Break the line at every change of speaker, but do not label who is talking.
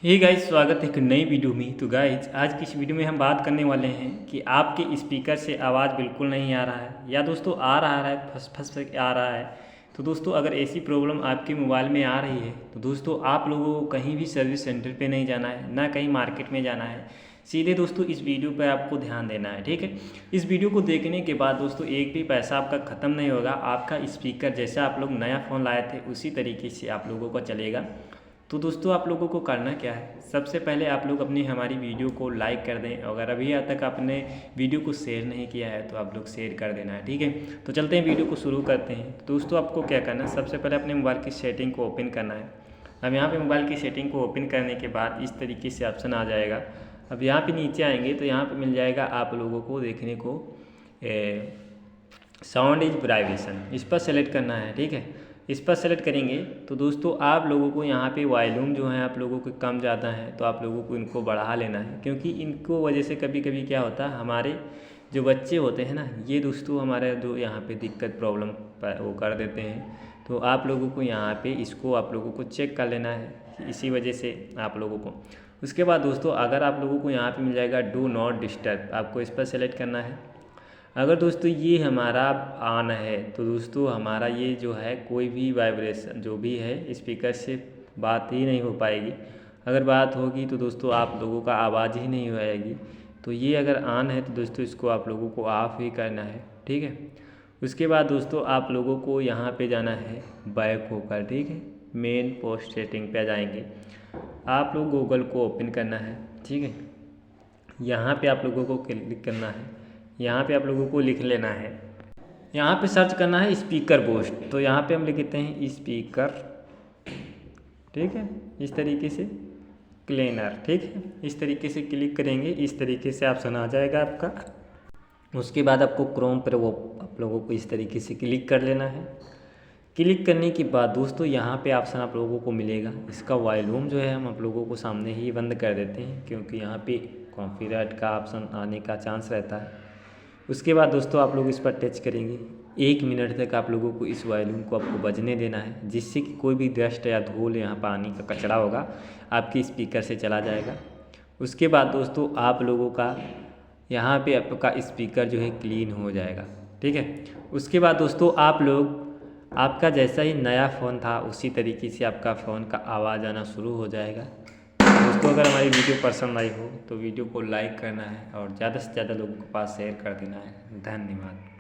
Hey guys, स्वागत है एक नई वीडियो में। तो गाइस, आज की इस वीडियो में हम बात करने वाले हैं कि आपके स्पीकर से आवाज़ बिल्कुल नहीं आ रहा है या दोस्तों आ रहा है, फंस फंस के आ रहा है। तो दोस्तों, अगर ऐसी प्रॉब्लम आपके मोबाइल में आ रही है तो दोस्तों आप लोगों को कहीं भी सर्विस सेंटर पे नहीं जाना है, ना कहीं मार्केट में जाना है। सीधे दोस्तों इस वीडियो पर आपको ध्यान देना है, ठीक है। इस वीडियो को देखने के बाद दोस्तों एक भी पैसा आपका ख़त्म नहीं होगा। आपका स्पीकर जैसा आप लोग नया फ़ोन लाए थे उसी तरीके से आप लोगों का चलेगा। तो दोस्तों आप लोगों को करना क्या है, सबसे पहले आप लोग अपनी हमारी वीडियो को लाइक कर दें। अगर अभी तक आपने वीडियो को शेयर नहीं किया है तो आप लोग शेयर कर देना है, ठीक है। तो चलते हैं, वीडियो को शुरू करते हैं। तो दोस्तों आपको क्या करना है, सबसे पहले अपने मोबाइल की सेटिंग को ओपन करना है। अब यहाँ पे मोबाइल की सेटिंग को ओपन करने के बाद इस तरीके से ऑप्शन आ जाएगा। अब यहाँ पे नीचे आएंगे तो यहाँ पे मिल जाएगा आप लोगों को देखने को साउंड इज वाइब्रेशन, इस पर सेलेक्ट करना है, ठीक है। इस पर सेलेक्ट करेंगे तो दोस्तों आप लोगों को यहाँ पे वॉल्यूम जो है आप लोगों को कम ज़्यादा है तो आप लोगों को इनको बढ़ा लेना है, क्योंकि इनको वजह से कभी कभी क्या होता है, हमारे जो बच्चे होते हैं ना, ये दोस्तों हमारे जो यहाँ पे दिक्कत प्रॉब्लम वो कर देते हैं। तो आप लोगों को यहाँ पे इसको आप लोगों को चेक कर लेना है, इसी वजह से आप लोगों को। उसके बाद दोस्तों अगर आप लोगों को यहाँ पे मिल जाएगा डू नॉट डिस्टर्ब, आपको इस पर सेलेक्ट करना है। अगर दोस्तों ये हमारा ऑन है तो दोस्तों हमारा ये जो है कोई भी वाइब्रेशन जो भी है स्पीकर से बात ही नहीं हो पाएगी। अगर बात होगी तो दोस्तों आप लोगों का आवाज़ ही नहीं आएगी। तो ये अगर ऑन है तो दोस्तों इसको आप लोगों को ऑफ ही करना है, ठीक है। उसके बाद दोस्तों आप लोगों को यहाँ पे जाना है बैक होकर, ठीक है। मेन पोस्ट सेटिंग पे जाएंगे, आप लोग गूगल को ओपन करना है, ठीक है। यहाँ पे आप लोगों को क्लिक करना है, यहाँ पे आप लोगों को लिख लेना है, यहाँ पे सर्च करना है स्पीकर बूस्ट। तो यहाँ पे हम लिख देते हैं स्पीकर, ठीक है, इस तरीके से क्लीनर, ठीक है। इस तरीके से क्लिक करेंगे, इस तरीके से ऑप्शन आ जाएगा आपका। उसके बाद आपको क्रोम पर वो आप लोगों को इस तरीके से क्लिक कर लेना है। क्लिक करने के बाद दोस्तों यहाँ पे ऑप्शन आप लोगों को मिलेगा, इसका वॉल्यूम जो है हम आप लोगों को सामने ही बंद कर देते हैं, क्योंकि यहाँ पे कॉपीराइट का ऑप्शन आने का चांस रहता है। उसके बाद दोस्तों आप लोग इस पर टच करेंगे, 1 मिनट तक आप लोगों को इस वॉल्यूम को आपको बजने देना है, जिससे कि कोई भी डस्ट या धूल यहाँ पानी का कचरा होगा आपके स्पीकर से चला जाएगा। उसके बाद दोस्तों आप लोगों का यहाँ पे आपका स्पीकर जो है क्लीन हो जाएगा, ठीक है। उसके बाद दोस्तों आप लोग आपका जैसा ही नया फ़ोन था उसी तरीके से आपका फ़ोन का आवाज़ आना शुरू हो जाएगा। दोस्तों अगर हमारी वीडियो पसंद आई हो तो वीडियो को लाइक करना है और ज़्यादा से ज़्यादा लोगों के पास शेयर कर देना है। धन्यवाद।